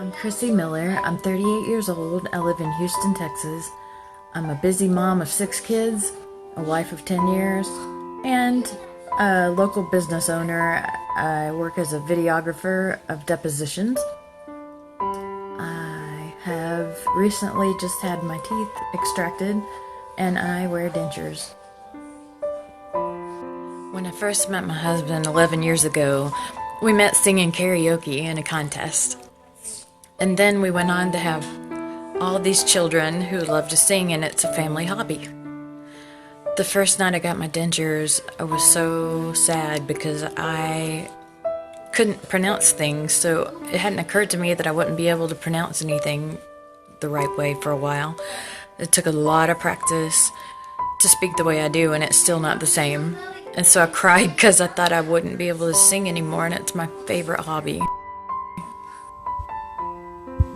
I'm Chrissy Miller. I'm 38 years old. I live in Houston, Texas. I'm a busy mom of 6 kids, a wife of 10 years, and a local business owner. I work as a videographer of depositions. I have recently just had my teeth extracted, and I wear dentures. When I first met my husband 11 years ago, we met singing karaoke in a contest. And then we went on to have all these children who love to sing, and it's a family hobby. The first night I got my dentures, I was so sad because I couldn't pronounce things, so it hadn't occurred to me that I wouldn't be able to pronounce anything the right way for a while. It took a lot of practice to speak the way I do, and it's still not the same. And so I cried because I thought I wouldn't be able to sing anymore, and it's my favorite hobby.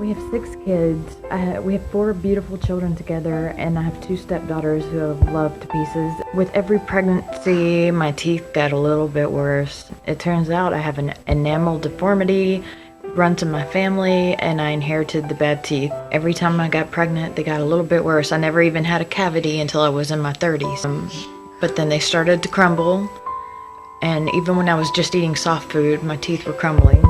We have 6 kids. We have 4 beautiful children together, and I have 2 stepdaughters who I've loved to pieces. With every pregnancy, my teeth got a little bit worse. It turns out I have an enamel deformity, runs in my family, and I inherited the bad teeth. Every time I got pregnant, they got a little bit worse. I never even had a cavity until I was in my 30s. But then they started to crumble, and even when I was just eating soft food, my teeth were crumbling.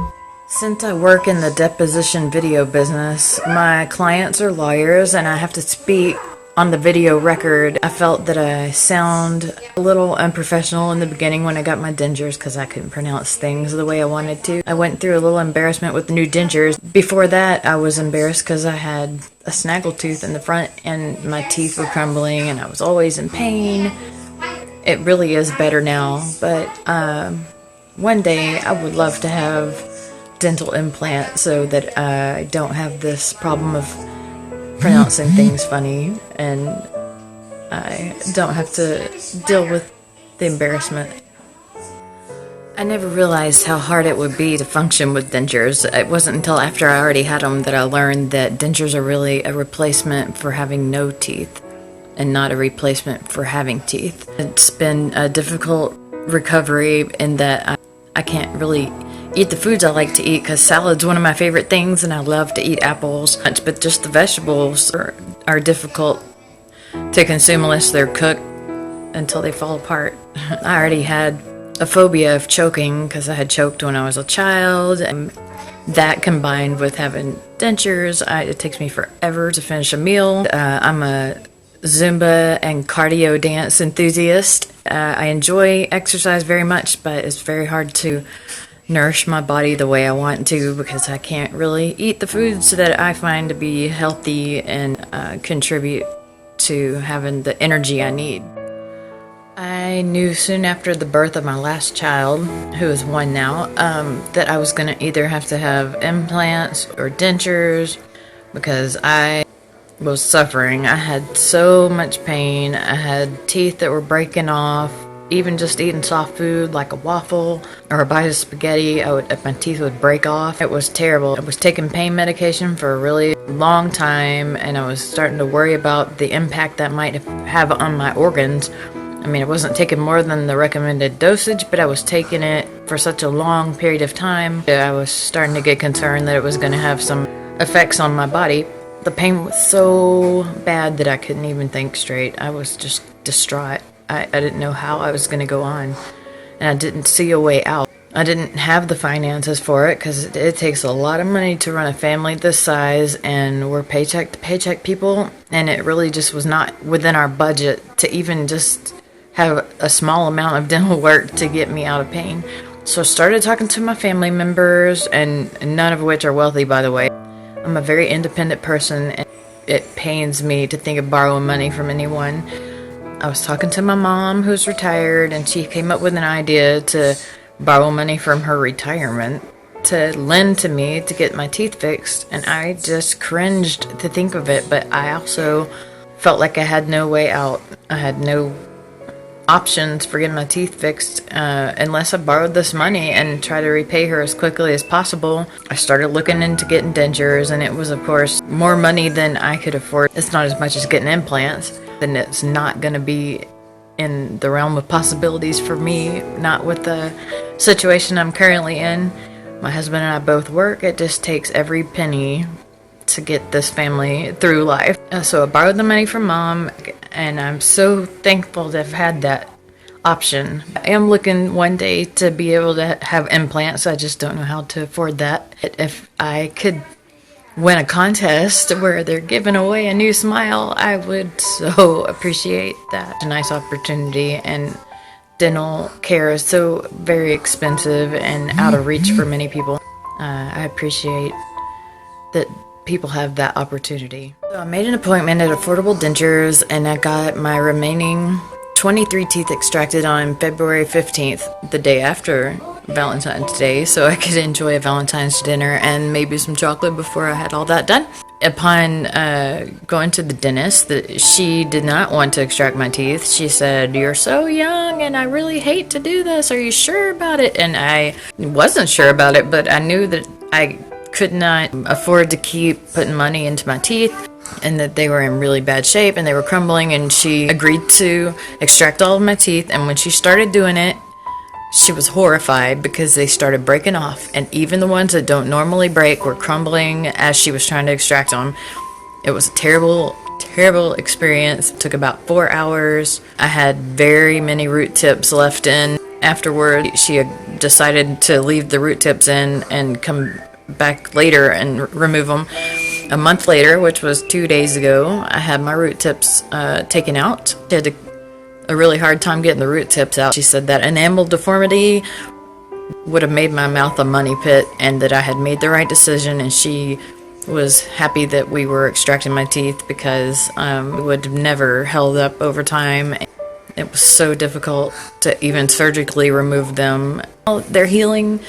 Since I work in the deposition video business, my clients are lawyers and I have to speak on the video record. I felt that I sound a little unprofessional in the beginning when I got my dentures because I couldn't pronounce things the way I wanted to. I went through a little embarrassment with the new dentures. Before that, I was embarrassed because I had a snaggle tooth in the front and my teeth were crumbling and I was always in pain. It really is better now, but one day I would love to have dental implant so that I don't have this problem of pronouncing things funny and I don't have to deal with the embarrassment. I never realized how hard it would be to function with dentures. It wasn't until after I already had them that I learned that dentures are really a replacement for having no teeth and not a replacement for having teeth. It's been a difficult recovery in that I can't really eat the foods I like to eat because salad's one of my favorite things and I love to eat apples, but just the vegetables are difficult to consume unless they're cooked until they fall apart. I already had a phobia of choking because I had choked when I was a child, and that combined with having dentures, it takes me forever to finish a meal. I'm a Zumba and cardio dance enthusiast. I enjoy exercise very much, but it's very hard to nourish my body the way I want to because I can't really eat the foods that I find to be healthy and contribute to having the energy I need. I knew soon after the birth of my last child, who is 1 now, that I was going to either have to have implants or dentures because I was suffering. I had so much pain. I had teeth that were breaking off. Even just eating soft food like a waffle or a bite of spaghetti, my teeth would break off. It was terrible. I was taking pain medication for a really long time, and I was starting to worry about the impact that might have on my organs. I mean, I wasn't taking more than the recommended dosage, but I was taking it for such a long period of time. I was starting to get concerned that it was going to have some effects on my body. The pain was so bad that I couldn't even think straight. I was just distraught. I didn't know how I was going to go on, and I didn't see a way out. I didn't have the finances for it because it takes a lot of money to run a family this size, and we're paycheck to paycheck people, and it really just was not within our budget to even just have a small amount of dental work to get me out of pain. So I started talking to my family members, and none of which are wealthy, by the way. I'm a very independent person, and it pains me to think of borrowing money from anyone. I was talking to my mom, who's retired, and she came up with an idea to borrow money from her retirement to lend to me to get my teeth fixed, and I just cringed to think of it, but I also felt like I had no way out. I had no options for getting my teeth fixed unless I borrowed this money and try to repay her as quickly as possible. I started looking into getting dentures, and it was, of course, more money than I could afford. It's not as much as getting implants, and it's not going to be in the realm of possibilities for me, not with the situation I'm currently in. My husband and I both work. It just takes every penny to get this family through life. So I borrowed the money from Mom, and I'm so thankful to have had that option. I am looking one day to be able to have implants. I just don't know how to afford that. If I could win a contest where they're giving away a new smile, I would so appreciate that. It's a nice opportunity, and dental care is so very expensive and out of reach for many people. I appreciate that people have that opportunity. So I made an appointment at Affordable Dentures, and I got my remaining 23 teeth extracted on February 15th, the day after Valentine's Day, so I could enjoy a Valentine's dinner and maybe some chocolate before I had all that done. Upon going to the dentist, she did not want to extract my teeth. She said, "You're so young and I really hate to do this. Are you sure about it?" And I wasn't sure about it, but I knew that I could not afford to keep putting money into my teeth, and that they were in really bad shape and they were crumbling, and she agreed to extract all of my teeth. And when she started doing it, she was horrified because they started breaking off, and even the ones that don't normally break were crumbling as she was trying to extract them. It was a terrible experience. It took about 4 hours. I had very many root tips left in. Afterward, she decided to leave the root tips in and come back later and remove them. A month later, which was 2 days ago, I had my root tips taken out. She had a really hard time getting the root tips out. She said that enamel deformity would have made my mouth a money pit, and that I had made the right decision, and she was happy that we were extracting my teeth because it would have never held up over time. It was so difficult to even surgically remove them. They're healing.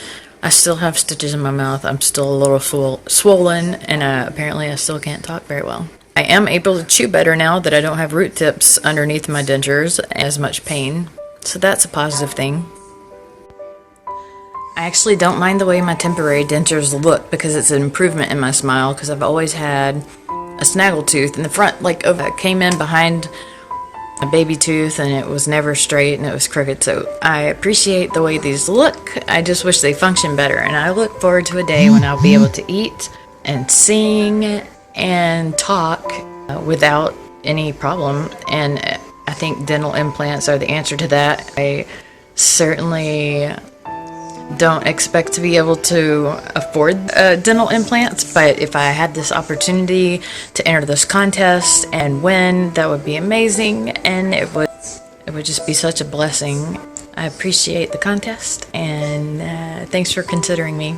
I still have stitches in my mouth. I'm still a little swollen, and apparently I still can't talk very well. I am able to chew better now that I don't have root tips underneath my dentures, as much pain. So that's a positive thing. I actually don't mind the way my temporary dentures look because it's an improvement in my smile, because I've always had a snaggle tooth in the front, like it came in behind a baby tooth, and it was never straight and it was crooked. So I appreciate the way these look. I just wish they function better, and I look forward to a day when I'll be able to eat and sing and talk without any problem. And I think dental implants are the answer to that. I certainly don't expect to be able to afford dental implants, but if I had this opportunity to enter this contest and win, that would be amazing, and it would just be such a blessing. I appreciate the contest, and thanks for considering me.